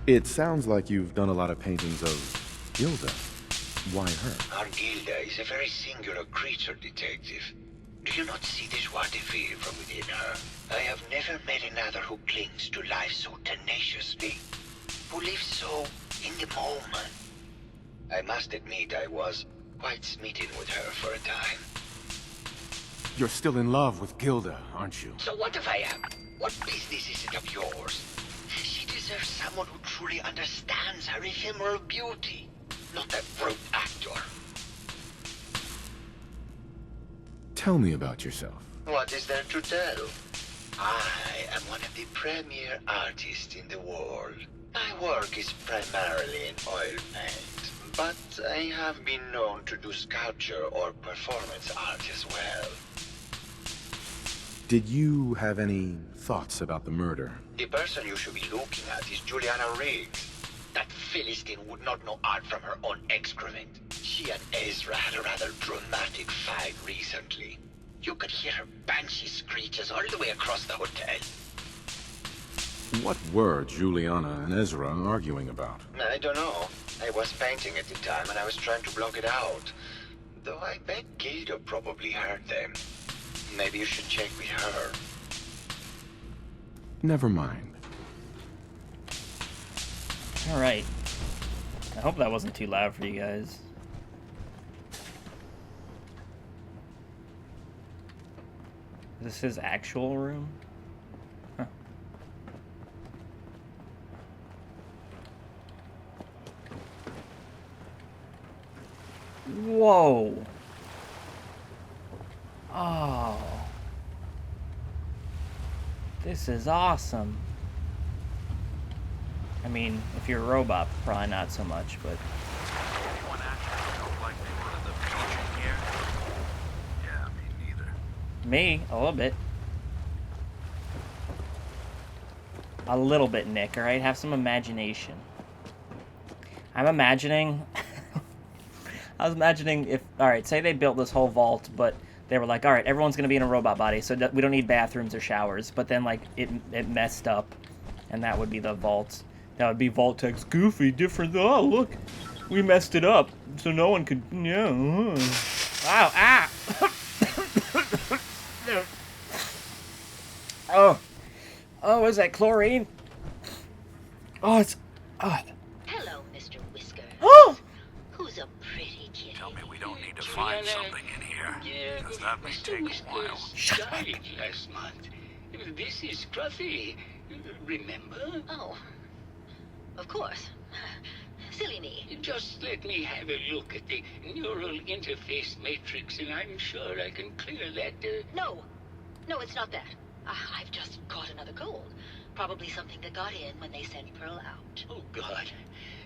It sounds like you've done a lot of paintings of Gilda. Why her? Our Gilda is a very singular creature, Detective. Do you not see the joie de vivre from within her? I have never met another who clings to life so tenaciously, who lives so in the moment. I must admit I was quite smitten with her for a time. You're still in love with Gilda, aren't you? So what if I am? What business is it of yours? She deserves someone who truly understands her ephemeral beauty, not a brute actor. Tell me about yourself. What is there to tell? I am one of the premier artists in the world. My work is primarily in oil paint, but I have been known to do sculpture or performance art as well. Did you have any thoughts about the murder? The person you should be looking at is Juliana Riggs. That Philistine would not know art from her own excrement. She and Ezra had a rather dramatic fight recently. You could hear her banshee screeches all the way across the hotel. What were Juliana and Ezra arguing about? I don't know. I was painting at the time and I was trying to block it out. Though I bet Gilda probably heard them. Maybe you should check with her. Never mind. Alright. I hope that wasn't too loud for you guys. Is this his actual room? Huh. Whoa. Oh. This is awesome. I mean, if you're a robot, probably not so much, but... Anyone actually felt like they wanted the beach in here? Yeah, me neither. Me, a little bit. A little bit, Nick, alright? Have some imagination. I'm imagining... I was imagining if... Alright, say they built this whole vault, but they were like, alright, everyone's gonna be in a robot body, so we don't need bathrooms or showers. But then, like, it messed up, and that would be the vault. That would be Vault Tech's goofy, different... Oh, look! We messed it up, so no one could... Yeah. Wow, ah! Oh. Oh, is that chlorine? Oh, it's... Oh. Hello, Mr. Whiskers. Oh! Who's a pretty kitty? Tell me we don't need to find something in here, because that may take a while. Shut up. Died last month. This is Scruffy. Remember? Oh, of course. Silly me. Just let me have a look at the neural interface matrix, and I'm sure I can clear that. No, it's not that. I've just caught another cold. Probably something that got in when they sent Pearl out. Oh, God.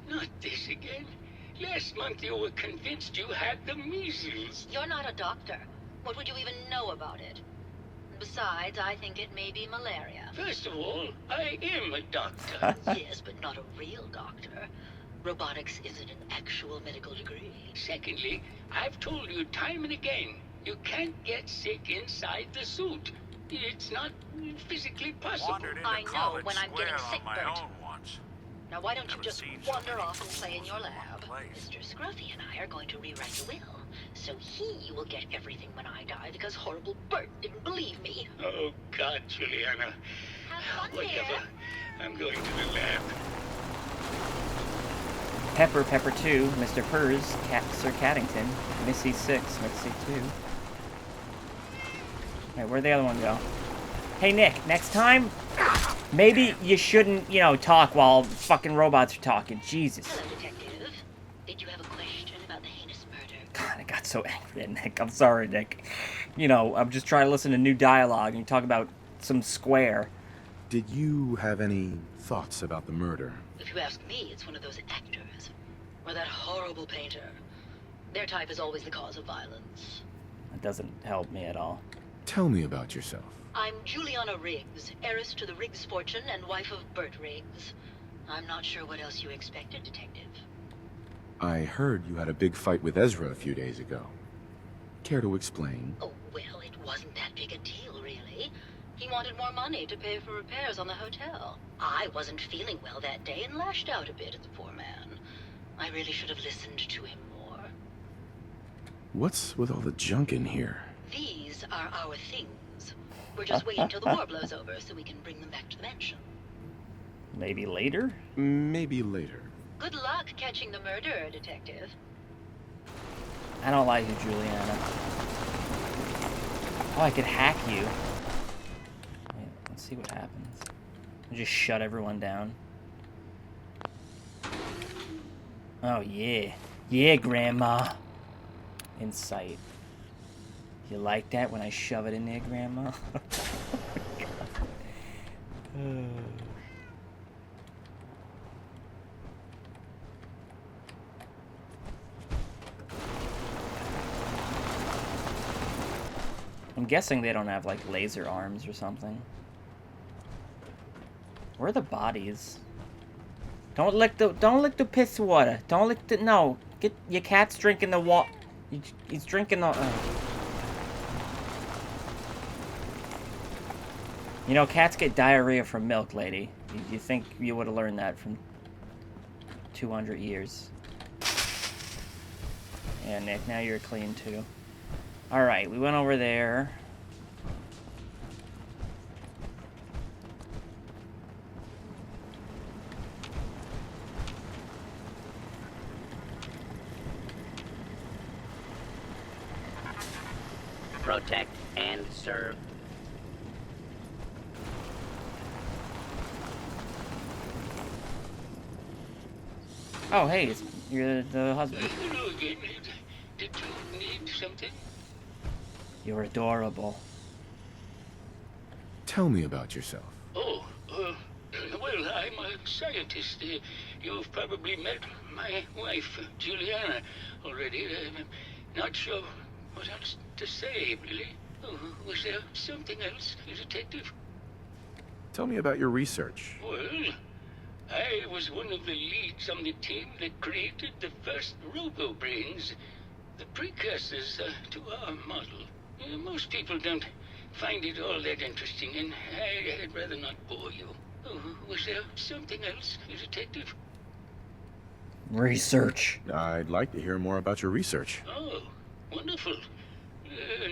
Not this again. Last month you were convinced you had the measles. You're not a doctor. What would you even know about it? Besides, I think it may be malaria. First of all, I am a doctor. Yes, but not a real doctor. Robotics isn't an actual medical degree. Secondly, I've told you time and again, you can't get sick inside the suit. It's not physically possible. Wandered into I know College when I'm Square getting sick, on my Bert. own once. Now why don't you Never just seen so wander many off and play in your tools in lab? one place. Mr. Scruffy and I are going to rewrite the will. So he will get everything when I die because horrible Bert didn't believe me. Oh, God, Juliana. Have fun Whatever. there. I'm going to the lab. Pepper 2, Mr. Purrs, Sir Caddington, Missy 6, Missy 2. Alright, where'd the other one go? Hey, Nick, next time, maybe you shouldn't, you know, talk while fucking robots are talking. Jesus. Hello, Detective. Did you have a question about the heinous murder? God, I got so angry at Nick. I'm sorry, Nick. You know, I'm just trying to listen to new dialogue and you talk about some square. Did you have any thoughts about the murder? If you ask me, it's one of those actors. Or that horrible painter. Their type is always the cause of violence. That doesn't help me at all. Tell me about yourself. I'm Juliana Riggs, heiress to the Riggs fortune and wife of Bert Riggs. I'm not sure what else you expected, Detective. I heard you had a big fight with Ezra a few days ago. Care to explain? Oh, well, it wasn't that big a deal, really. He wanted more money to pay for repairs on the hotel. I wasn't feeling well that day and lashed out a bit at the poor man. I really should have listened to him more. What's with all the junk in here? These are our things. We're just waiting till the war blows over so we can bring them back to the mansion. Maybe later? Maybe later. Good luck catching the murderer, Detective. I don't like you, Juliana. Oh, I could hack you. Wait, let's see what happens. Just shut everyone down. Oh, yeah. Yeah, Grandma. Insight. You like that when I shove it in there, Grandma? I'm guessing they don't have, like, laser arms or something. Where are the bodies? Don't lick the piss water. Don't lick the... No. Get... Your cat's drinking the water. He's drinking the... You know, cats get diarrhea from milk, lady. You think you would have learned that from 200 years. Yeah, Nick, now you're clean, too. Alright, we went over there. Protect and serve. Oh, hey, you're the husband. Hello again. Did you need something? You're adorable. Tell me about yourself. Oh, well, I'm a scientist. You've probably met my wife, Juliana, already. Not sure what else to say, really. Oh, was there something else, Detective? Tell me about your research. Well, I was one of the leads on the team that created the first robo-brains, the precursors to our model. Most people don't find it all that interesting, and I'd rather not bore you. Oh, was there something else, Detective? Research. I'd like to hear more about your research. Oh, wonderful.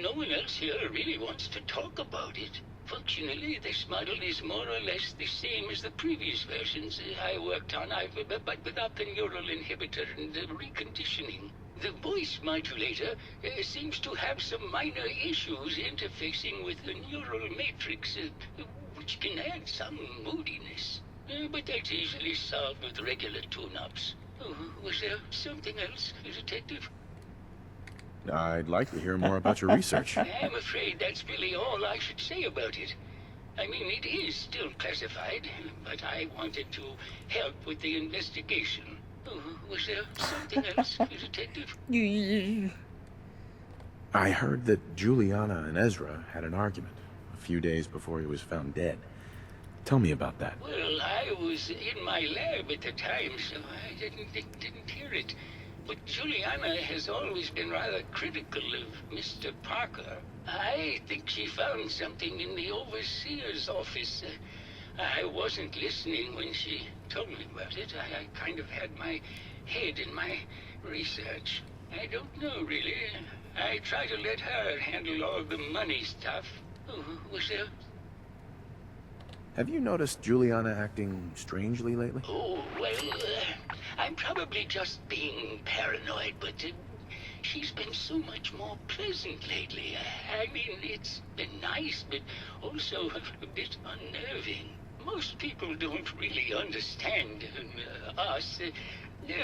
No one else here really wants to talk about it. Functionally, this model is more or less the same as the previous versions I worked on, but without the neural inhibitor and the reconditioning. The voice modulator seems to have some minor issues interfacing with the neural matrix, which can add some moodiness. But that's easily solved with regular tune-ups. Oh, was there something else, Detective? I'd like to hear more about your research. I'm afraid that's really all I should say about it. I mean, it is still classified, but I wanted to help with the investigation. Oh, was there something else, Detective? I heard that Juliana and Ezra had an argument a few days before he was found dead. Tell me about that. Well, I was in my lab at the time, so I didn't hear it. But Juliana has always been rather critical of Mr. Parker. I think she found something in the overseer's office. I wasn't listening when she told me about it. I kind of had my head in my research. I don't know, really. I try to let her handle all the money stuff. Oh, was there... Have you noticed Juliana acting strangely lately? Oh, well, I'm probably just being paranoid, but she's been so much more pleasant lately. I mean, it's been nice, but also a bit unnerving. Most people don't really understand us,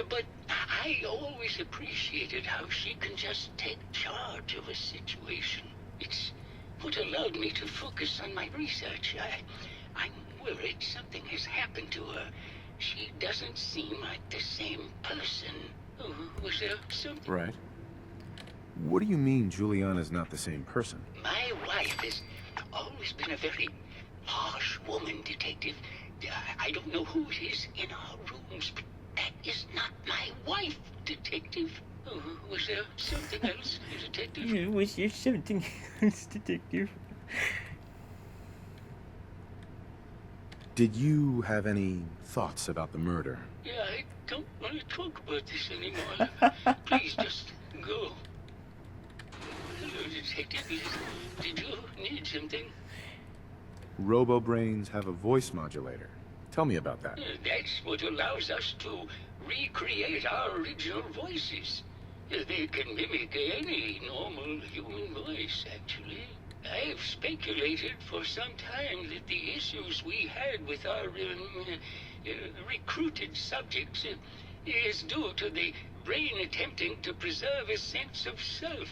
but I always appreciated how she can just take charge of a situation. It's what allowed me to focus on my research. I'm worried something has happened to her. She doesn't seem like the same person. Oh, was there something? Right. What do you mean Juliana's not the same person? My wife has always been a very harsh woman, Detective. I don't know who it is in our rooms, but that is not my wife, Detective. Oh, was there something else, Detective? Was there something else, Detective? Did you have any thoughts about the murder? Yeah, I don't want to talk about this anymore. Please, just go. Hello, Detective. Did you need something? Robo-brains have a voice modulator. Tell me about that. That's what allows us to recreate our original voices. They can mimic any normal human voice, actually. I've speculated for some time that the issues we had with our recruited subjects is due to the brain attempting to preserve a sense of self.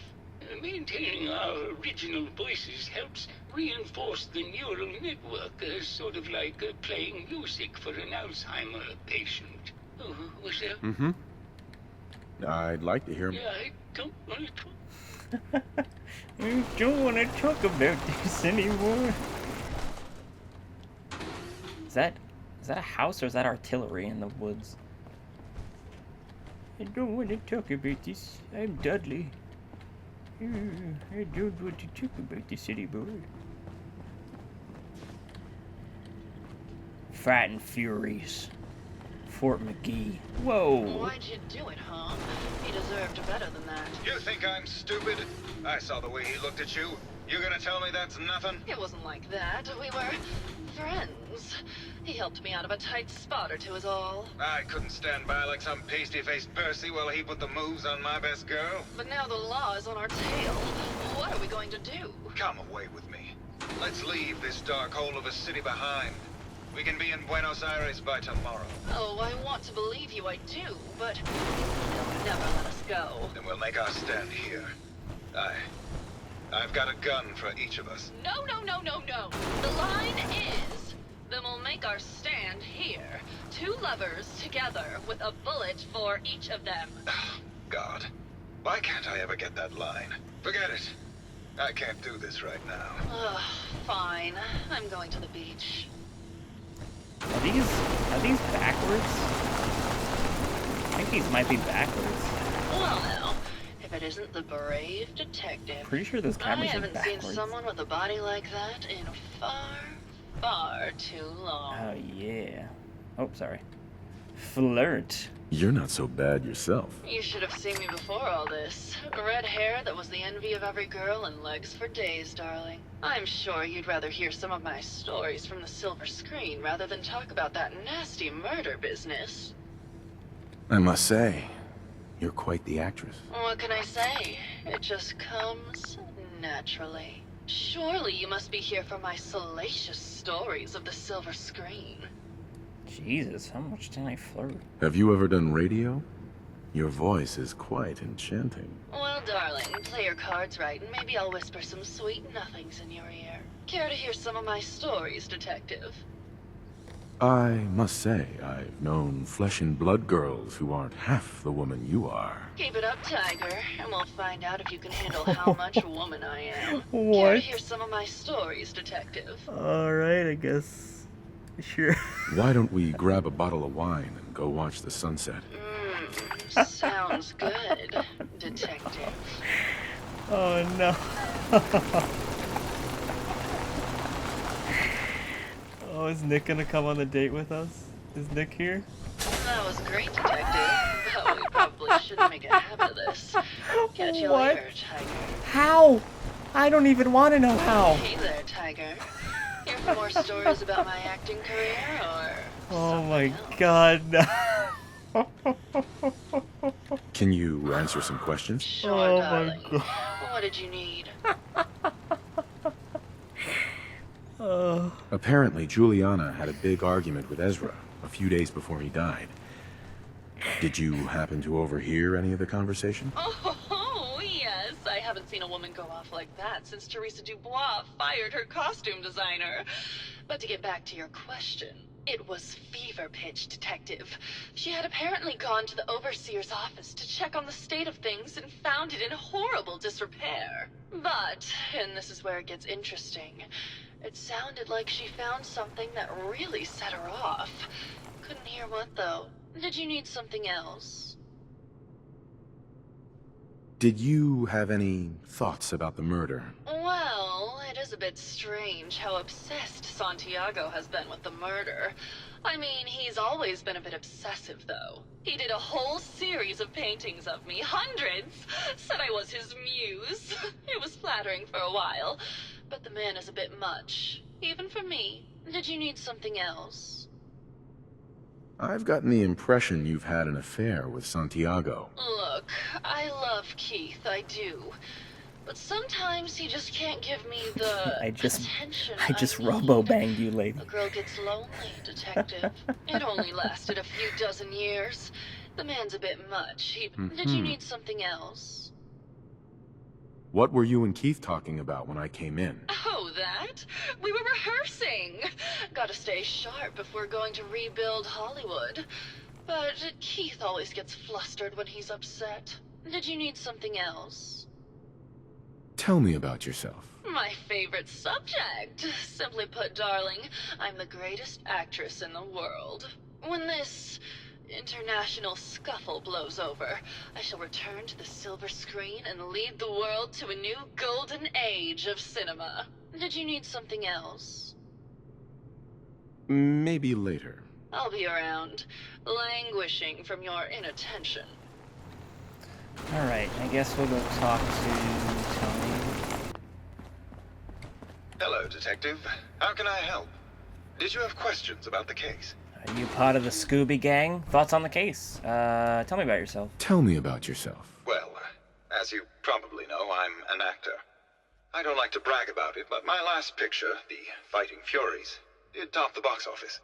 Maintaining our original voices helps reinforce the neural network, sort of like playing music for an Alzheimer patient. Oh, was that? Mm-hmm. I'd like to hear... Yeah, I don't want to talk. I don't want to talk about this anymore. Is that a house or is that artillery in the woods? I don't want to talk about this. I'm Dudley. I don't want to talk about this anymore. Fighting Furies. Fort McGee. Whoa. Why'd you do it, huh? He deserved better than that. You think I'm stupid? I saw the way he looked at you. You gonna tell me that's nothing? It wasn't like that. We were friends. He helped me out of a tight spot or two is all. I couldn't stand by like some pasty-faced Percy while he put the moves on my best girl. But now the law is on our tail. What are we going to do? Come away with me. Let's leave this dark hole of a city behind. We can be in Buenos Aires by tomorrow. Oh, I want to believe you, I do, but they'll never let us go. Then we'll make our stand here. I've got a gun for each of us. No, no, no, no, no. The line is, then we'll make our stand here. Two lovers together with a bullet for each of them. God, why can't I ever get that line? Forget it. I can't do this right now. Ugh, fine. I'm going to the beach. Are these backwards? I think these might be backwards. Well, now, if it isn't the brave detective. Pretty sure those I cameras are haven't backwards. seen someone with a body like that in far, far too long. Oh yeah. Oh, sorry. Flirt. You're not so bad yourself. You should have seen me before all this. Red hair that was the envy of every girl and legs for days, darling. I'm sure you'd rather hear some of my stories from the silver screen rather than talk about that nasty murder business. I must say, you're quite the actress. What can I say? It just comes naturally. Surely you must be here for my salacious stories of the silver screen. Jesus, how much can I flirt? Have you ever done radio? Your voice is quite enchanting. Well, darling, play your cards right, and maybe I'll whisper some sweet nothings in your ear. Care to hear some of my stories, detective? I must say, I've known flesh and blood girls who aren't half the woman you are. Keep it up, Tiger, and we'll find out if you can handle how much woman I am. Care What? to hear some of my stories, detective? Alright, I guess. Sure. Why don't we grab a bottle of wine and go watch the sunset? Sounds good, detective. Oh no. Oh, is Nick gonna come on the date with us? Is Nick here? That was great, detective. But we probably shouldn't make a habit of this. Catch you What? later, Tiger. How? I don't even want to know how. Hey there, Tiger. Here for more stories about my acting career, or Oh my something else? god. Can you answer some questions? Sure, Oh my darling. God. What did you need? Apparently, Juliana had a big argument with Ezra a few days before he died. Did you happen to overhear any of the conversation? Oh, yes. I haven't seen a woman go off like that since Teresa Dubois fired her costume designer. But to get back to your question, it was fever pitch, detective. She had apparently gone to the overseer's office to check on the state of things and found it in horrible disrepair. But, and this is where it gets interesting, it sounded like she found something that really set her off. Couldn't hear what, though. Did you need something else? Did you have any thoughts about the murder? Well, it is a bit strange how obsessed Santiago has been with the murder. I mean, he's always been a bit obsessive, though. He did a whole series of paintings of me, hundreds, said I was his muse. It was flattering for a while, but the man is a bit much, even for me. Did you need something else? I've gotten the impression you've had an affair with Santiago. Look, I love Keith, I do. But sometimes he just can't give me the attention I just need. robo-banged you, lady. A girl gets lonely, detective. It only lasted a few dozen years. The man's a bit much. Did you need something else? What were you and Keith talking about when I came in? Oh, that? We were rehearsing. Gotta stay sharp if we're going to rebuild Hollywood. But Keith always gets flustered when he's upset. Did you need something else? Tell me about yourself. My favorite subject. Simply put, darling, I'm the greatest actress in the world. When this international scuffle blows over, I shall return to the silver screen and lead the world to a new golden age of cinema. Did you need something else? Maybe later. I'll be around, languishing from your inattention. Alright, I guess we'll go talk to Tony. Hello, Detective. How can I help? Did you have questions about the case? Are you part of the Scooby Gang? Thoughts on the case? Tell me about yourself. Tell me about yourself. Well, as you probably know, I'm an actor. I don't like to brag about it, but my last picture, The Fighting Furies, did top the box office.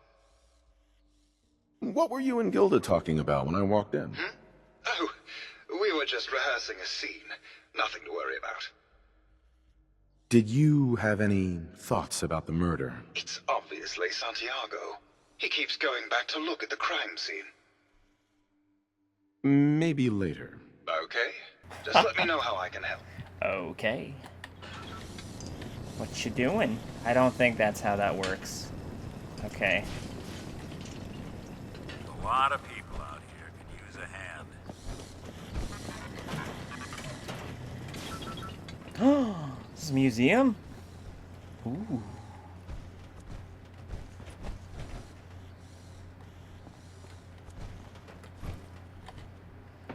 What were you and Gilda talking about when I walked in? Oh, we were just rehearsing a scene. Nothing to worry about. Did you have any thoughts about the murder? It's obviously Santiago. He keeps going back to look at the crime scene. Maybe later. Okay. Just let me know how I can help. Okay. What you doing? I don't think that's how that works. Okay. A lot of people out here could use a hand. This is a museum? Ooh.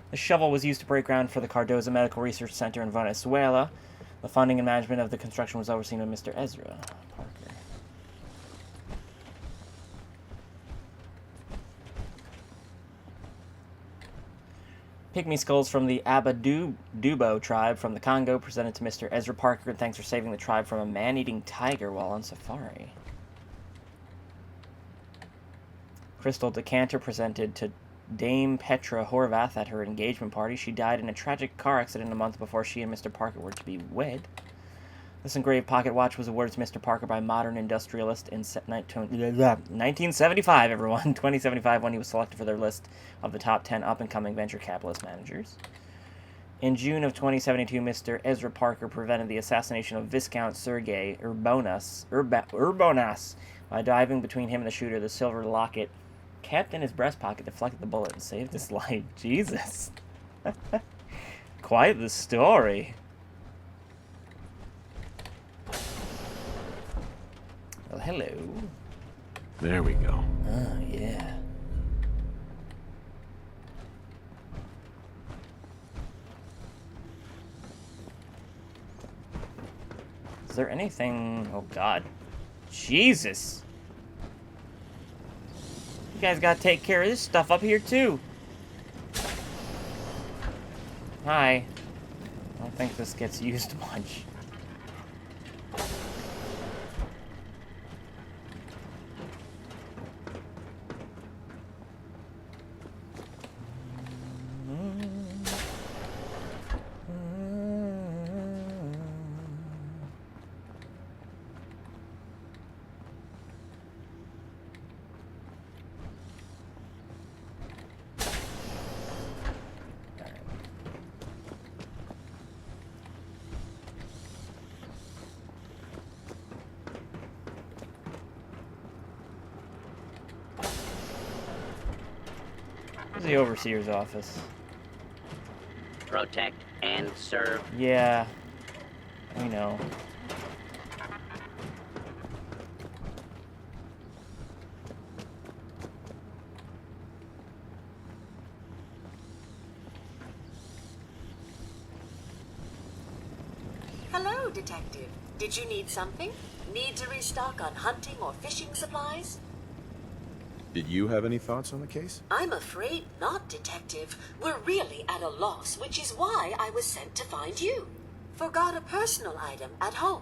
The shovel was used to break ground for the Cardoza Medical Research Center in Venezuela. The funding and management of the construction was overseen by Mr. Ezra Parker. Pygmy skulls from the Abadubo tribe from the Congo presented to Mr. Ezra Parker. Thanks for saving the tribe from a man-eating tiger while on safari. Crystal decanter presented to Dame Petra Horvath at her engagement party. She died in a tragic car accident a month before she and Mr. Parker were to be wed. This engraved pocket watch was awarded to Mr. Parker by Modern Industrialist in 1975, everyone. 2075 when he was selected for their list of the top 10 up-and-coming venture capitalist managers. In June of 2072, Mr. Ezra Parker prevented the assassination of Viscount Sergei Urbonas by diving between him and the shooter. The silver locket kept in his breast pocket deflected the bullet and saved his life. Jesus. Quite the story. Well, hello. There we go. Oh, yeah. Is there anything... Oh, God. Jesus. You guys gotta take care of this stuff up here, too. Hi. I don't think this gets used much. The overseer's office. Protect and serve. Yeah. We know. Hello, Detective. Did you need something? Need to restock on hunting or fishing supplies? Did you have any thoughts on the case? I'm afraid not, Detective. We're really at a loss, which is why I was sent to find you. Forgot a personal item at home.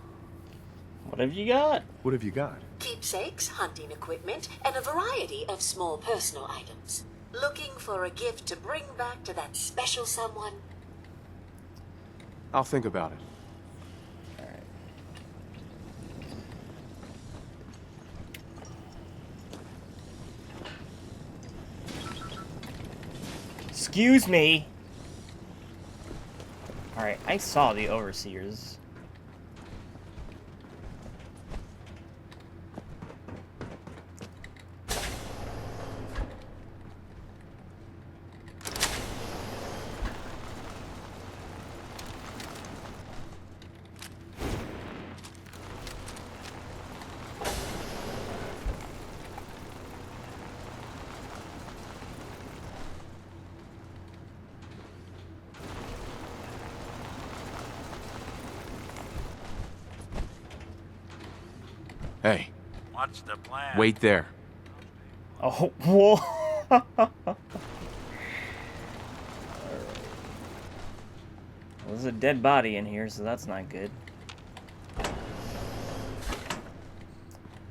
What have you got? What have you got? Keepsakes, hunting equipment, and a variety of small personal items. Looking for a gift to bring back to that special someone? I'll think about it. Excuse me. Alright, I saw the overseers. Hey, What's the plan? wait there. Oh, whoa. There's a dead body in here, so that's not good.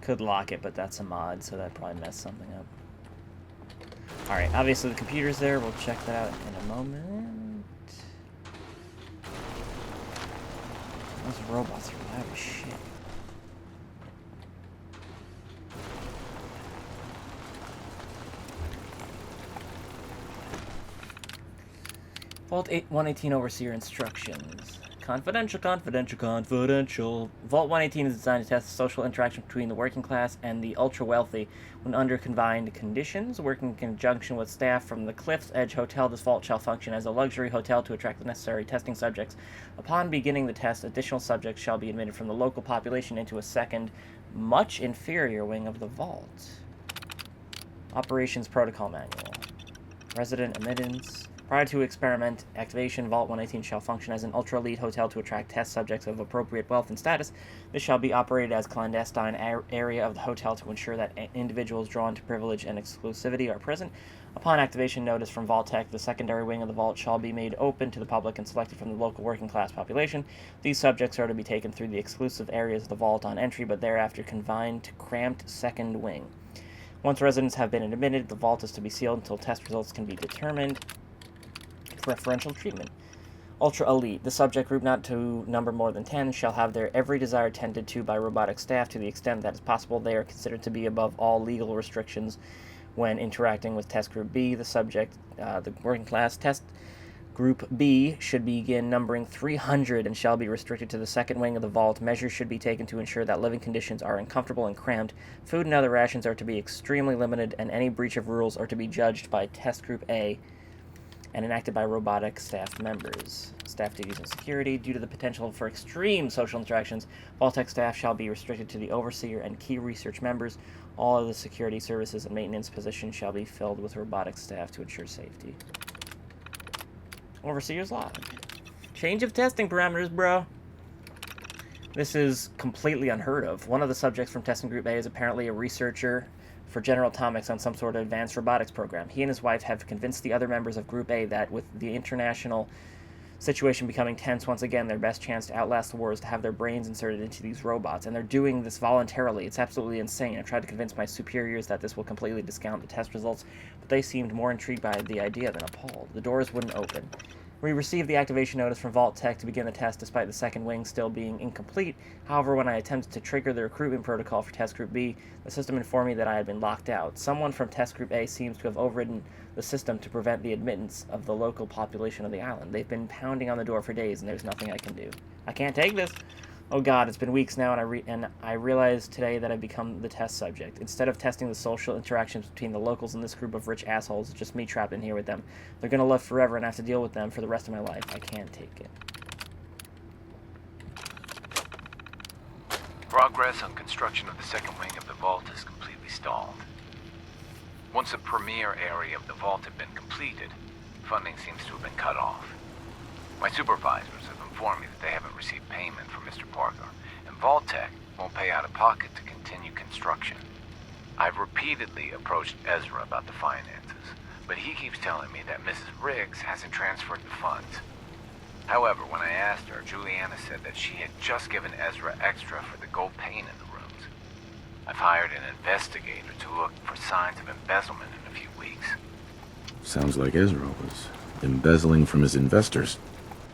Could lock it, but that's a mod, so that'd probably mess something up. Alright, obviously the computer's there. We'll check that out in a moment. Those robots are loud as shit. Vault 118 Overseer Instructions. Confidential, confidential, confidential. Vault 118 is designed to test the social interaction between the working class and the ultra-wealthy when under confined conditions. Working in conjunction with staff from the Cliff's Edge Hotel, this vault shall function as a luxury hotel to attract the necessary testing subjects. Upon beginning the test, additional subjects shall be admitted from the local population into a second, much inferior wing of the vault. Operations Protocol Manual. Resident admittance. Prior to experiment activation, Vault 118 shall function as an ultra-elite hotel to attract test subjects of appropriate wealth and status. This shall be operated as clandestine area of the hotel to ensure that individuals drawn to privilege and exclusivity are present. Upon activation, notice from Vault Tech, the secondary wing of the vault shall be made open to the public and selected from the local working class population. These subjects are to be taken through the exclusive areas of the vault on entry, but thereafter confined to cramped second wing. Once residents have been admitted, the vault is to be sealed until test results can be determined. Preferential treatment. Ultra Elite. The subject group, not to number more than 10, shall have their every desire tended to by robotic staff to the extent that is possible. They are considered to be above all legal restrictions when interacting with Test Group B. The subject, the working class Test Group B, should begin numbering 300 and shall be restricted to the second wing of the vault. Measures should be taken to ensure that living conditions are uncomfortable and cramped. Food and other rations are to be extremely limited, and any breach of rules are to be judged by Test Group A and enacted by robotic staff members. Staff duties and security. Due to the potential for extreme social interactions, Vault-Tec staff shall be restricted to the Overseer and key research members. All of the security services and maintenance positions shall be filled with robotic staff to ensure safety. Overseer's log. Change of testing parameters, bro. This is completely unheard of. One of the subjects from Testing Group A is apparently a researcher for General Atomics on some sort of advanced robotics program. He and his wife have convinced the other members of Group A that with the international situation becoming tense once again, their best chance to outlast the war is to have their brains inserted into these robots, and they're doing this voluntarily. It's absolutely insane. I tried to convince my superiors that this will completely discount the test results, but they seemed more intrigued by the idea than appalled. The doors wouldn't open. We received the activation notice from Vault Tech to begin the test despite the second wing still being incomplete. However, when I attempted to trigger the recruitment protocol for Test Group B, the system informed me that I had been locked out. Someone from Test Group A seems to have overridden the system to prevent the admittance of the local population of the island. They've been pounding on the door for days, and there's nothing I can do. I can't take this. Oh god, it's been weeks now, and I realized today that I've become the test subject. Instead of testing the social interactions between the locals and this group of rich assholes, it's just me trapped in here with them. They're gonna live forever, and I have to deal with them for the rest of my life. I can't take it. Progress on construction of the second wing of the vault is completely stalled. Once the premier area of the vault had been completed, funding seems to have been cut off. My supervisors have informed me that they haven't received payment from Mr. Parker, and Vault-Tec won't pay out of pocket to continue construction. I've repeatedly approached Ezra about the finances, but he keeps telling me that Mrs. Riggs hasn't transferred the funds. However, when I asked her, Juliana said that she had just given Ezra extra for the gold paint in the rooms. I've hired an investigator to look for signs of embezzlement in a few weeks. Sounds like Ezra was embezzling from his investors.